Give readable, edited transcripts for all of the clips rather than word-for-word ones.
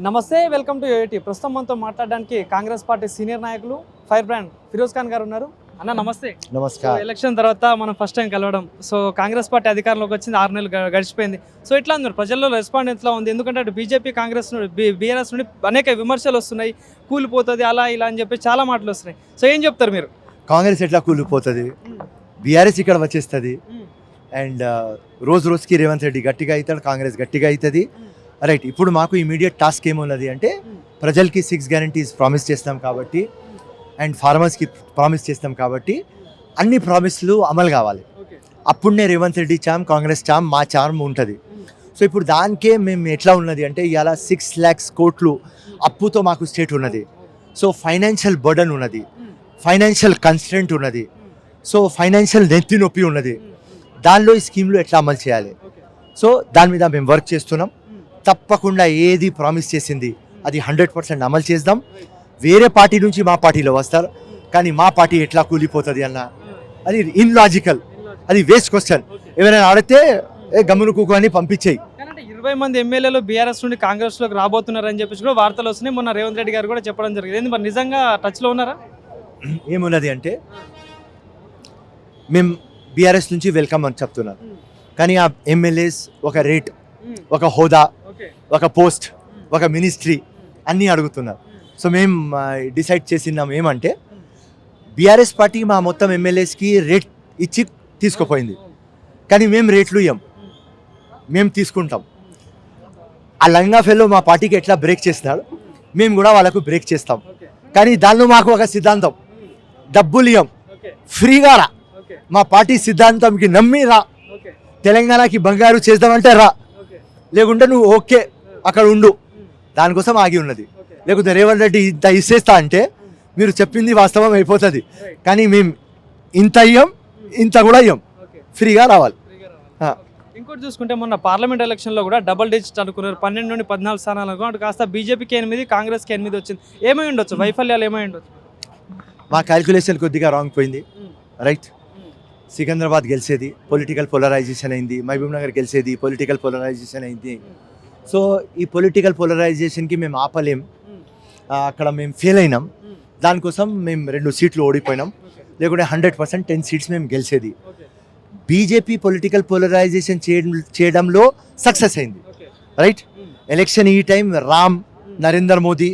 నమస్తే, welcome to AIT. ప్రస్తుతం మనతో మాట్లాడడానికి కాంగ్రెస్ పార్టీ సీనియర్ నాయకులు ఫైర్ బ్రాండ్ ఫిరోజ్ ఖాన్ గారు ఉన్నారు. అన్న నమస్తే. నమస్కారం. ఎలక్షన్ తర్వాత మనం ఫస్ట్ టైం కలవడం. సో కాంగ్రెస్ పార్టీ అధికారంలోకి వచ్చింది 6 నెలలు గడిచిపోయింది. సో ఎట్లా ఉంది ప్రజల్లో రెస్పాండ్ ఎట్లా ఉంది? ఎందుకంటే అటు బీజేపీ కాంగ్రెస్ బీఆర్ఎస్ నుండి అనేక విమర్శలు వస్తున్నాయి. కూలిపోతుంది అలా ఇలా అని చెప్పి చాలా మాటలు వస్తున్నాయి. సో ఏం చెప్తారు మీరు? కాంగ్రెస్ ఎట్లా కూలిపోతుంది, బీఆర్ఎస్ ఇక్కడ వచ్చేస్తుంది. అండ్ రోజు రోజుకి రేవంత్ రెడ్డి గట్టిగా అవుతాడు, కాంగ్రెస్ గట్టిగా అవుతుంది. రైట్, ఇప్పుడు మాకు ఇమీడియట్ టాస్క్ ఏమున్నది అంటే ప్రజలకి 6 గ్యారంటీస్ ప్రామిస్ చేస్తాం కాబట్టి, అండ్ ఫార్మర్స్కి ప్రామిస్ చేస్తాం కాబట్టి అన్ని ప్రామిస్లు అమలు కావాలి. అప్పుడునే రేవంత్ రెడ్డి చామ్, కాంగ్రెస్ చామ్, మా చామ్ ఉంటుంది. సో ఇప్పుడు దానికే మేము ఎట్లా ఉన్నది అంటే ఇవాళ 6 lakhs కోట్లు అప్పుతో మాకు స్టేట్ ఉన్నది. సో ఫైనాన్షియల్ బర్డన్ ఉన్నది, ఫైనాన్షియల్ కన్స్ట్రెంట్ ఉన్నది, సో ఫైనాన్షియల్ నెత్తి నొప్పి ఉన్నది. దానిలో ఈ స్కీమ్లు ఎట్లా అమలు చేయాలి, సో దాని మీద మేము వర్క్ చేస్తున్నాం. తప్పకుండా ఏది ప్రామిస్ చేసింది అది 100% అమలు చేద్దాం. వేరే పార్టీ నుంచి మా పార్టీలో వస్తారు, కానీ మా పార్టీ ఎట్లా కూలిపోతుంది అన్న అది ఇన్లాజికల్, అది వేస్ట్ క్వశ్చన్. ఎవరైనా ఆడితే గమ్మును కూకు అని పంపించేయి. 20 మంది ఎమ్మెల్యేలు బీఆర్ఎస్ నుండి కాంగ్రెస్లోకి రాబోతున్నారని చెప్పేసి కూడా వార్తలు వస్తున్నాయి. మొన్న రేవంత్ రెడ్డి గారు కూడా చెప్పడం జరిగింది. మరి నిజంగా టచ్లో ఉన్నారా? ఏమున్నది అంటే మేము బీఆర్ఎస్ నుంచి వెల్కమ్ అని చెప్తున్నారు, కానీ ఆ ఎమ్మెల్యేస్ ఒక రేట్, ఒక హోదా, ఒక పోస్ట్, ఒక మినిస్ట్రీ అన్నీ అడుగుతున్నారు. సో మేము డిసైడ్ చేసినాం ఏమంటే బీఆర్ఎస్ పార్టీ మా మొత్తం ఎమ్మెల్యేస్కి రేట్ ఇచ్చి తీసుకుపోయింది, కానీ మేము రేట్లు ఇవ్వం, మేము తీసుకుంటాం. ఆ లంగా ఫెలో మా పార్టీకి ఎట్లా బ్రేక్ చేస్తున్నాడు, మేము కూడా వాళ్ళకు బ్రేక్ చేస్తాం. కానీ దానిలో మాకు ఒక సిద్ధాంతం, డబ్బులు ఇవ్వం, ఫ్రీగా రా, మా పార్టీ సిద్ధాంతంకి నమ్మి రా, తెలంగాణకి బంగారు చేద్దామంటే రా, లేకుంటే నువ్వు ఓకే అక్కడ ఉండు. దానికోసం ఆగి ఉన్నది. లేకపోతే రేవంత్ రెడ్డి ఇంత ఇచ్చేస్తా అంటే మీరు చెప్పింది వాస్తవం అయిపోతుంది, కానీ మేము ఇంత ఇయ్యం, ఇంత కూడా ఇయ్యం, ఫ్రీగా రావాలి. ఇంకోటి చూసుకుంటే మొన్న పార్లమెంట్ ఎలక్షన్లో కూడా డబుల్ డిజిట్ అనుకున్నారు, 12 నుండి 14 స్థానాలకు. అటు కాస్త బీజేపీకి 8, కాంగ్రెస్కి 8 వచ్చింది. ఏమై ఉండొచ్చు, వైఫల్యాలు ఏమై ఉండొచ్చు? మా క్యాల్కులేషన్ కొద్దిగా రాంగ్ పోయింది. రైట్, సికింద్రాబాద్ గెలిచేది పొలిటికల్ పోలరైజేషన్ అయింది, మహబూబ్ నగర్ గెలిచేది పొలిటికల్ పోలరైజేషన్ అయింది. సో ఈ పొలిటికల్ పోలరైజేషన్కి మేము ఆపలేం, అక్కడ మేము ఫెయిల్ అయినాం. దానికోసం మేము 2 సీట్లు ఓడిపోయినాం, లేకుంటే 100% 10 సీట్స్ మేము గెలిచేది. బీజేపీ పొలిటికల్ పోలరైజేషన్ చేయడంలో సక్సెస్ అయింది. రైట్, ఎలక్షన్ ఈ టైం రామ్, నరేంద్ర మోదీ,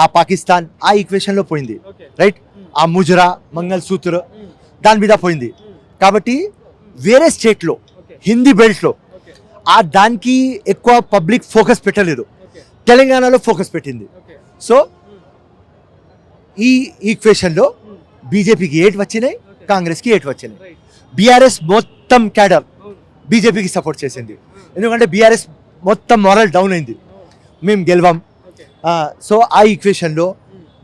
ఆ పాకిస్తాన్ ఆ ఈక్వేషన్లో పోయింది. రైట్, ఆ ముజరా, మంగళ సూత్ర దాని మీద పోయింది. కాబట్టి వేరే స్టేట్లో హిందీ బెల్ట్లో దానికి ఎక్కువ పబ్లిక్ ఫోకస్ పెట్టలేదు, తెలంగాణలో ఫోకస్ పెట్టింది. సో ఈ ఈక్వేషన్లో బీజేపీకి 8 వచ్చినాయి, కాంగ్రెస్కి 8 వచ్చినాయి. బీఆర్ఎస్ మొత్తం క్యాడర్ బీజేపీకి సపోర్ట్ చేసింది, ఎందుకంటే బీఆర్ఎస్ మొత్తం మారల్ డౌన్ అయింది, మేము గెలవం. సో ఆ ఈక్వేషన్లో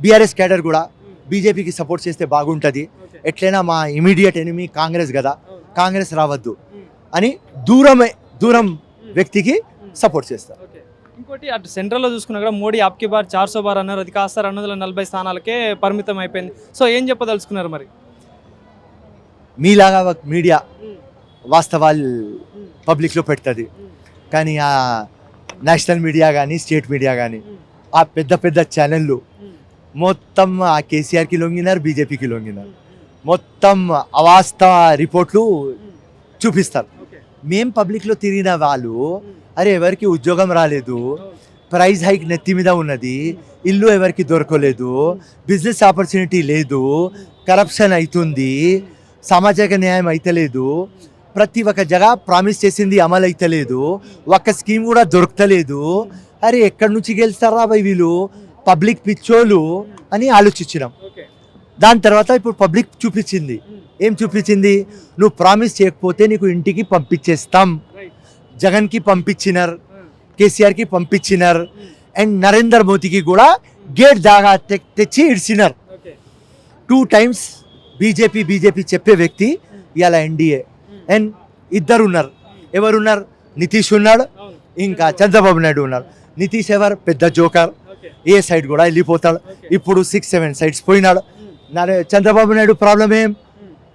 బీఆర్ఎస్ క్యాడర్ కూడా బీజేపీకి సపోర్ట్ చేస్తే బాగుంటుంది, ఎట్లయినా మా ఇమీడియట్ ఎనిమీ కాంగ్రెస్ కదా, కాంగ్రెస్ రావద్దు అని దూరం వ్యక్తికి సపోర్ట్ చేస్తారు. ఇంకోటి అటు సెంట్రల్లో చూసుకున్నా కూడా మోడీ ఆప్కి బార్ 400 బార్ అన్నారు, అది కాస్త 240 స్థానాలకే పరిమితం అయిపోయింది. సో ఏం చెప్పదలుచుకున్నారు మరి? మీలాగా మీడియా వాస్తవాలు పబ్లిక్లో పెడుతుంది, కానీ ఆ నేషనల్ మీడియా కానీ స్టేట్ మీడియా కానీ ఆ పెద్ద ఛానళ్ళు మొత్తం ఆ కేసీఆర్కి లొంగినారు, బీజేపీకి లొంగినారు, మొత్తం అవాస్తవ రిపోర్ట్లు చూపిస్తారు. మేం పబ్లిక్లో తిరిగిన వాళ్ళు అరే ఎవరికి ఉద్యోగం రాలేదు, ప్రైస్ హైక్ నెత్తి మీద ఉన్నది, ఇల్లు ఎవరికి దొరకలేదు, బిజినెస్ ఆపర్చునిటీ లేదు, కరప్షన్ అవుతుంది, సామాజిక న్యాయం అయితలేదు, ప్రతి ఒక్క జగ ప్రామిస్ చేసింది అమలు అయితలేదు, ఒక్క స్కీమ్ కూడా దొరకలేదు. అరే ఎక్కడి నుంచి గెలుస్తారా బై వీళ్ళు, పబ్లిక్ పిచ్చోళ్ళు అని ఆలోచించినాం. దాని తర్వాత ఇప్పుడు పబ్లిక్ చూపించింది, ఏం చూపించింది, నువ్వు ప్రామిస్ చేయకపోతే నీకు ఇంటికి పంపించేస్తాం. జగన్కి పంపించినారు, కేసీఆర్కి పంపించినారు, అండ్ నరేంద్ర మోదీకి కూడా గేట్ దాగా తెచ్చి ఇడిచినారు. 2 times బీజేపీ చెప్పే వ్యక్తి ఇవాళ ఎన్డీఏ, అండ్ 2 ఉన్నారు. ఎవరున్నారు? నితీష్ ఉన్నాడు, ఇంకా చంద్రబాబు నాయుడు ఉన్నారు. నితీష్ ఎవరు? పెద్ద జోకర్, ఏ సైడ్ కూడా వెళ్ళిపోతాడు. ఇప్పుడు 6-7 సైడ్స్ పోయినాడు. చంద్రబాబు నాయుడు ప్రాబ్లం ఏం,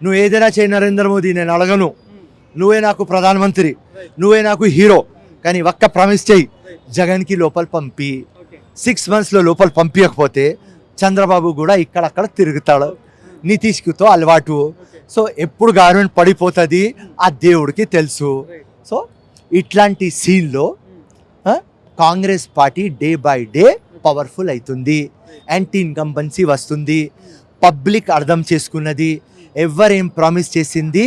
నువ్వు ఏదైనా చేయి నరేంద్ర మోదీ, నేను అడగను, నువ్వే నాకు ప్రధానమంత్రి, నువ్వే నాకు హీరో, కానీ ఒక్క ప్రామిస్ చేయి, జగన్కి లోపల పంపి 6 monthsలో లోపల పంపించకపోతే చంద్రబాబు కూడా ఇక్కడక్కడ తిరుగుతాడు. నితీష్కితో అలవాటు. సో ఎప్పుడు గవర్నమెంట్ పడిపోతుంది ఆ దేవుడికి తెలుసు. సో ఇట్లాంటి సీన్లో Congress party day by day powerful అవుతుంది, యాంటీ ఇన్కంబెన్సీ వస్తుంది, పబ్లిక్ అర్థం చేసుకున్నది. ఎవరేం ప్రామిస్ చేసింది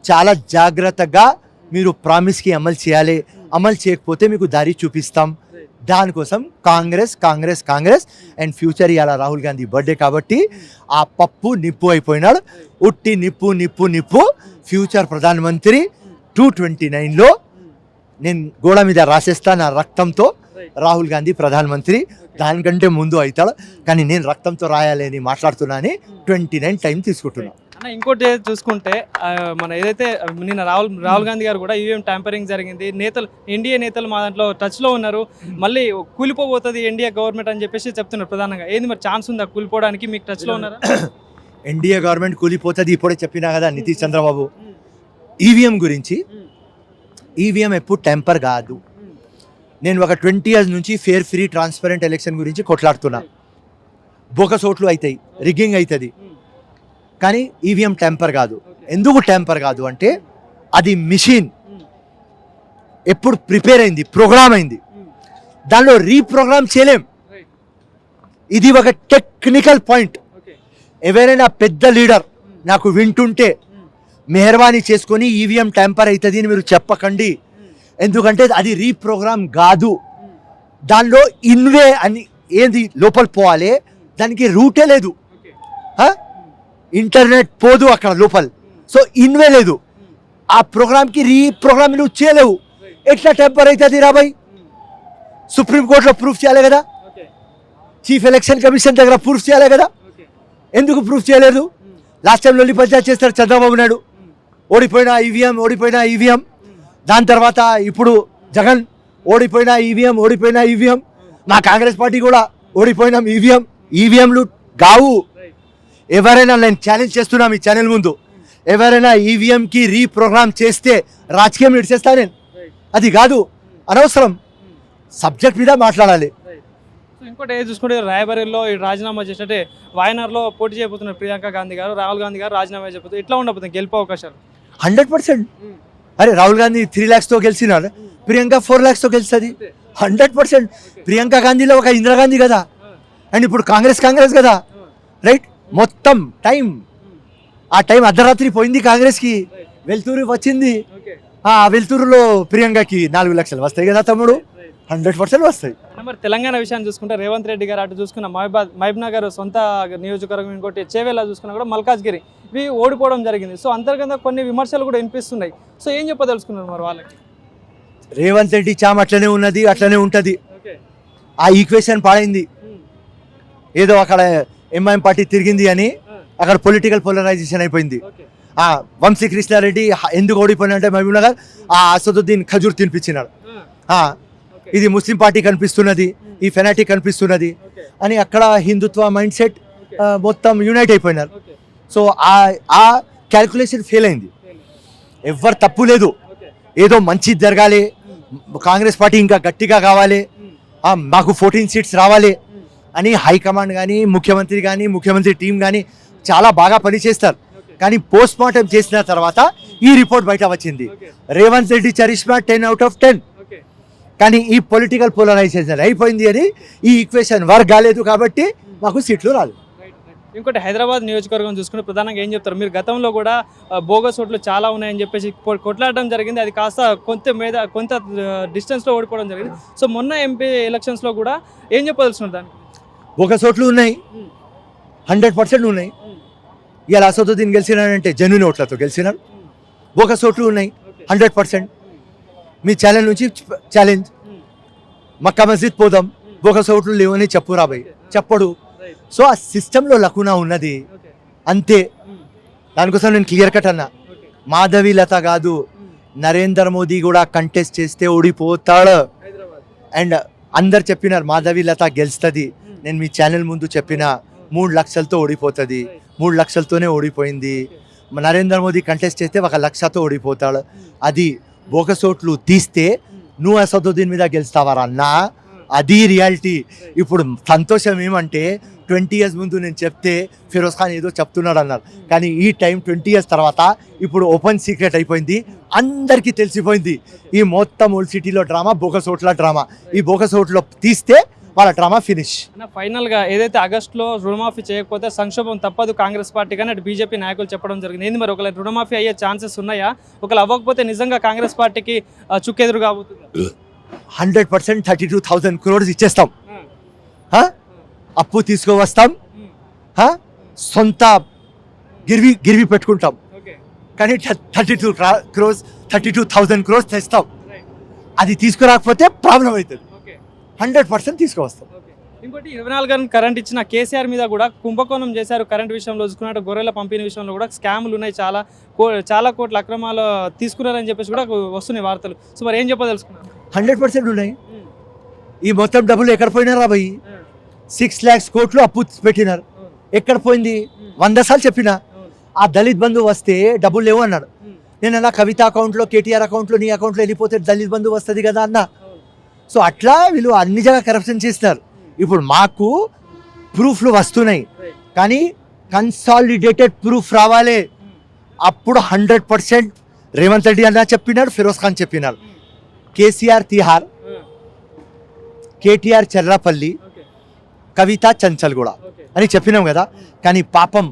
చాలా జాగ్రత్తగా మీరు ప్రామిస్కి అమలు చేయాలి, అమలు చేయకపోతే మీకు దారి చూపిస్తాం. దానికోసం కాంగ్రెస్ కాంగ్రెస్ కాంగ్రెస్ అండ్ ఫ్యూచర్ ఇవాళ రాహుల్ గాంధీ బర్త్డే కాబట్టి ఆ పప్పు నిప్పు అయిపోయినాడు. ఉట్టి నిప్పు నిప్పు నిప్పు. ఫ్యూచర్ ప్రధానమంత్రి 229లో నేను గోడ మీద రాసేస్తా నా రక్తంతో రాహుల్ గాంధీ ప్రధానమంత్రి. దానికంటే ముందు అవుతాడు, కానీ నేను రక్తంతో రాయాలి అని మాట్లాడుతున్నా అని 29 టైం తీసుకుంటున్నా. అన్న ఇంకోటి చూసుకుంటే మన ఏదైతే నిన్న రాహుల్ గాంధీ గారు కూడా ఈవీఎం ట్యాంపరింగ్ జరిగింది, నేతలు ఎన్డీఏ నేతలు మా దాంట్లో టచ్లో ఉన్నారు, మళ్ళీ కూలిపోబోతుంది ఎన్డీఏ గవర్నమెంట్ అని చెప్పేసి చెప్తున్నారు. ప్రధానంగా ఏంది మరి ఛాన్స్ ఉందా కూలిపోవడానికి? మీకు టచ్లో ఉన్నారా? ఎన్డీఏ గవర్నమెంట్ కూలిపోతుంది ఇప్పుడే చెప్పినా కదా నితీష్ చంద్రబాబు. ఈవీఎం గురించి, ఈవీఎం ఎప్పుడు టెంపర్ కాదు. నేను ఒక 20 years నుంచి ఫేర్ ఫ్రీ ట్రాన్స్పరెంట్ ఎలక్షన్ గురించి కొట్లాడుతున్నా. బోకస్ ఓట్లు అవుతాయి, రిగ్గింగ్ అవుతుంది, కానీ ఈవీఎం టెంపర్ కాదు. ఎందుకు టెంపర్ కాదు అంటే అది మిషన్ ఎప్పుడు ప్రిపేర్ అయింది, ప్రోగ్రామ్ అయింది, దానిలో రీప్రోగ్రామ్ చేయలేం. ఇది ఒక టెక్నికల్ పాయింట్. ఎవరైనా పెద్ద లీడర్ నాకు వింటుంటే మెహర్బానీ చేసుకొని ఈవీఎం టెంపర్ అవుతుంది అని మీరు చెప్పకండి, ఎందుకంటే అది రీప్రోగ్రామ్ కాదు. దానిలో ఇన్వే అని ఏంది లోపల పోవాలి, దానికి రూటే లేదు, ఇంటర్నెట్ పోదు అక్కడ లోపల. సో ఇన్వే లేదు, ఆ ప్రోగ్రామ్కి రీప్రోగ్రామ్ నువ్వు చేయలేవు. ఎట్లా టెంపర్ అవుతుంది రాబాయ్? సుప్రీంకోర్టులో ప్రూఫ్ చేయాలి కదా, చీఫ్ ఎలక్షన్ కమిషన్ దగ్గర ప్రూఫ్ చేయాలి కదా. ఎందుకు ప్రూఫ్ చేయలేదు? లాస్ట్ టైం లొల్లి పంచాయతీ చేస్తారు చంద్రబాబు నాయుడు, ఓడిపోయిన ఈవీఎం. దాని తర్వాత ఇప్పుడు జగన్ ఓడిపోయిన ఈవీఎం. మా కాంగ్రెస్ పార్టీ కూడా ఓడిపోయినాం ఈవీఎంలు కావు. ఎవరైనా నేను ఛాలెంజ్ చేస్తున్నా మీ ఛానల్ ముందు, ఎవరైనా ఈవీఎంకి రీప్రోగ్రామ్ చేస్తే రాజకీయం ఇడిచేస్తా నేను. అది కాదు, అనవసరం. సబ్జెక్ట్ మీద మాట్లాడాలి. ఇంకోటి ఏది చూసుకుంటే రాయబరేలీలో రాజీనామా చేసినట్టే వాయనాడ్లో పోటీ చేయబోతున్నారు ప్రియాంక గాంధీ గారు, రాహుల్ గాంధీ గారు రాజీనామా చేయబోతున్నారు. ఇట్లా ఉండబోతుంది గెలిపే అవకాశాలు 100%. అరే రాహుల్ గాంధీ 3 lakhsతో గెలిచినాడు, ప్రియాంక 4 lakhsతో గెలుస్తుంది 100%. ప్రియాంక గాంధీలో ఒక ఇందిరాగాంధీ కదా, అండ్ ఇప్పుడు కాంగ్రెస్ కదా, రైట్? మొత్తం టైం, ఆ టైం అర్ధరాత్రి పోయింది కాంగ్రెస్కి, వెల్తూరు వచ్చింది. ఆ వెల్తూరులో ప్రియాంకకి 4 lakhs వస్తాయి కదా తమ్ముడు, 100% వస్తాయి. మరి తెలంగాణ విషయాన్ని చూసుకుంటే రేవంత్ రెడ్డి గారు అటు చూసుకున్న మహబూబ్ నగర్ సొంత నియోజకవర్గం, ఇంకోటి చేవేలా చూసుకున్నా కూడా మల్కాజ్గిరి, ఇవి ఓడిపోవడం జరిగింది. సో అంతర్గతంగా కొన్ని విమర్శలు కూడా వినిపిస్తున్నాయి. సో ఏం చెప్పదలుచుకున్నారు మరి వాళ్ళకి? రేవంత్ రెడ్డి చామ్ అట్లనే ఉన్నది, అట్లనే ఉంటుంది. ఆ ఈక్వేషన్ పాడైంది. ఏదో అక్కడ ఎంఐఎం పార్టీ తిరిగింది అని అక్కడ పొలిటికల్ పోలరైజేషన్ అయిపోయింది. వంశీ కృష్ణారెడ్డి ఎందుకు ఓడిపోయినంటే మహబూబ్ నగర్ ఆ అసదుద్దీన్ ఖజూర్ తినిపించినాడు. ఇది ముస్లిం పార్టీ కనిపిస్తున్నది, ఈ ఫెనాటిక్ కనిపిస్తున్నది అని అక్కడ హిందుత్వ మైండ్ సెట్ మొత్తం యునైట్ అయిపోయినారు. సో ఆ క్యాల్కులేషన్ ఫెయిల్ అయింది. ఎవరు తప్పు లేదు, ఏదో మంచి జరగాలి, కాంగ్రెస్ పార్టీ ఇంకా గట్టిగా కావాలి, మాకు 14 seats రావాలి అని హైకమాండ్ కానీ ముఖ్యమంత్రి టీం కానీ చాలా బాగా పనిచేస్తారు. కానీ పోస్ట్ మార్టం చేసిన తర్వాత ఈ రిపోర్ట్ బయట వచ్చింది. Revanth Reddy charisma 10 out of 10. కానీ ఈ పొలిటికల్ పోలరైజేషన్ అయిపోయింది అని ఈ ఈక్వేషన్ వర్క్ కాలేదు కాబట్టి మాకు సీట్లు రాలేదు. ఇంకోటి హైదరాబాద్ నియోజకవర్గం చూసుకుంటే ప్రధానంగా ఏం చెప్తారు? మీరు గతంలో కూడా బోగస్ ఓట్లు చాలా ఉన్నాయని చెప్పేసి కొట్లాడడం జరిగింది, అది కాస్త కొంత డిస్టెన్స్లో ఓడిపోవడం జరిగింది. సో మొన్న ఎంపీ ఎలక్షన్స్లో కూడా ఏం చెప్పదలుచున్నారు దానికి? బోగస్ ఓట్లు ఉన్నాయి, 100% ఉన్నాయి. ఇలా అసదుద్దీన్ గెలిచినాడంటే జెన్యూన్ ఓట్లతో గెలిచినాడు. బోగస్ ఓట్లు ఉన్నాయి 100%. మీ ఛానల్ నుంచి ఛాలెంజ్, మక్కా మస్జిద్ పోదాం, బోగస్ ఓట్లు లేవని చెప్పు రాబాయ్, చెప్పడు. సో ఆ సిస్టంలో లకునా ఉన్నది అంతే. దానికోసం నేను క్లియర్ కట్ అన్నా, మాధవి లత కాదు, నరేంద్ర మోదీ కూడా కంటెస్ట్ చేస్తే ఓడిపోతాడు. అండ్ అందరు చెప్పినారు మాధవి లత గెలుస్తుంది. నేను మీ ఛానల్ ముందు చెప్పిన 3 లక్షలతో ఓడిపోతుంది, 3 లక్షలతోనే ఓడిపోయింది. నరేంద్ర మోదీ కంటెస్ట్ చేస్తే 1 లక్షతో ఓడిపోతాడు. అది బోగస్ ఓట్లు తీస్తే నువ్వు అసదుద్దీన్ మీద గెలుస్తావారా అన్నా, అది రియాలిటీ. ఇప్పుడు సంతోషం ఏమంటే 20 years ముందు నేను చెప్తే ఫిరోజ్ ఖాన్ ఏదో చెప్తున్నాడు అన్నారు, కానీ ఈ టైం 20 years తర్వాత ఇప్పుడు ఓపెన్ సీక్రెట్ అయిపోయింది, అందరికీ తెలిసిపోయింది. ఈ మొత్తం ఓల్డ్ సిటీలో డ్రామా బోగస్ ఓట్ల డ్రామా. ఈ బోగస్ ఓట్లో తీస్తే వాళ్ళ డ్రామా ఫినిష్. ఫైనల్గా ఏదైతే ఆగస్టులో రుణమాఫీ చేయకపోతే సంక్షోభం తప్పదు కాంగ్రెస్ పార్టీ కానీ అటు బీజేపీ నాయకులు చెప్పడం జరిగింది. ఏంది మరి ఒకవేళ రుణమాఫీ అయ్యే ఛాన్సెస్ ఉన్నాయా? ఒకవేళ అవ్వకపోతే నిజంగా కాంగ్రెస్ పార్టీకి చుక్కెదురు కాబోతుంది. 100% 32,000 crores ఇచ్చేస్తాం. అప్పు తీసుకువస్తాం, సొంత గిరివి పెట్టుకుంటాం, కానీ 32,000 crores తెస్తాం. అది తీసుకురాకపోతే ప్రాబ్లం అవుతుంది. 100% తీసుకువస్తాం. ఇంకోటి 24 గంటలు కరెంట్ ఇచ్చిన కేసీఆర్ మీద కూడా కుంభకోణం చేశారు. కరెంట్ విషయంలో చూసుకున్నట్టు గొర్రెల పంపిణీ విషయంలో కూడా స్కాములు ఉన్నాయి, చాలా కోట్ల అక్రమాలు తీసుకున్నారని చెప్పేసి కూడా వస్తున్నాయి వార్తలు. సో మరి ఏం చెప్పదలుచుకున్నారు? 100% ఉన్నాయి. ఈ మొత్తం డబ్బులు ఎక్కడ పోయినారా భయ్? 6 lakhs కోట్లు అప్పు పెట్టినారు, ఎక్కడ పోయింది? 100 సార్లు చెప్పిన. ఆ దళిత్ బంధు వస్తే డబ్బులు లేవు అన్నాడు. నేను అన్నా కవిత అకౌంట్లో, కేటీఆర్ అకౌంట్లో, నీ అకౌంట్లో వెళ్ళిపోతే దళిత్ బంధు వస్తుంది కదా అన్న. సో అట్లా వీళ్ళు అన్ని జగ కరప్షన్ చేస్తారు. ఇప్పుడు మాకు ప్రూఫ్లు వస్తున్నాయి, కానీ కన్సాలిడేటెడ్ ప్రూఫ్ రావాలి. అప్పుడు 100% రేవంత్ రెడ్డి అన్న చెప్పినాడు, ఫిరోజ్ ఖాన్ చెప్పినాడు. కేసీఆర్ తిహార్, కేటీఆర్ చెర్రాపల్లి, కవిత చంచల్గూడ అని చెప్పినాం కదా. కానీ పాపం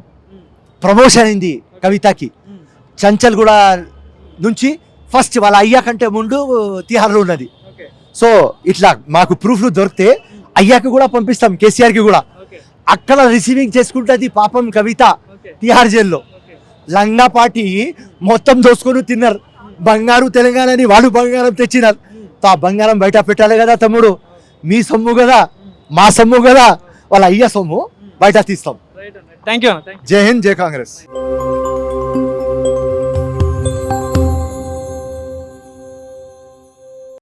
ప్రమోషన్ అయింది కవితకి. చంచల్గూడ నుంచి ఫస్ట్ వాళ్ళ అయ్యా కంటే ముందు తిహార్లో ఉన్నది. సో ఇట్లా మాకు ప్రూఫ్లు దొరికితే అయ్యాకి కూడా పంపిస్తాం, కేసీఆర్కి కూడా. అక్కడ రిసీవింగ్ చేసుకుంటుంది పాపం కవిత తిహార్ జైల్లో. లంగా పార్టీ మొత్తం దోసుకొని తిన్నారు. బంగారు తెలంగాణని వాళ్ళు బంగారం తెచ్చినారు. ఆ బంగారం బయట పెట్టాలి కదా తమ్ముడు. మీ సొమ్ము కదా, మా సొమ్ము కదా, వాళ్ళ అయ్య సొమ్ము బయట తీస్తాం. Thank you. జై హింద్, జై కాంగ్రెస్.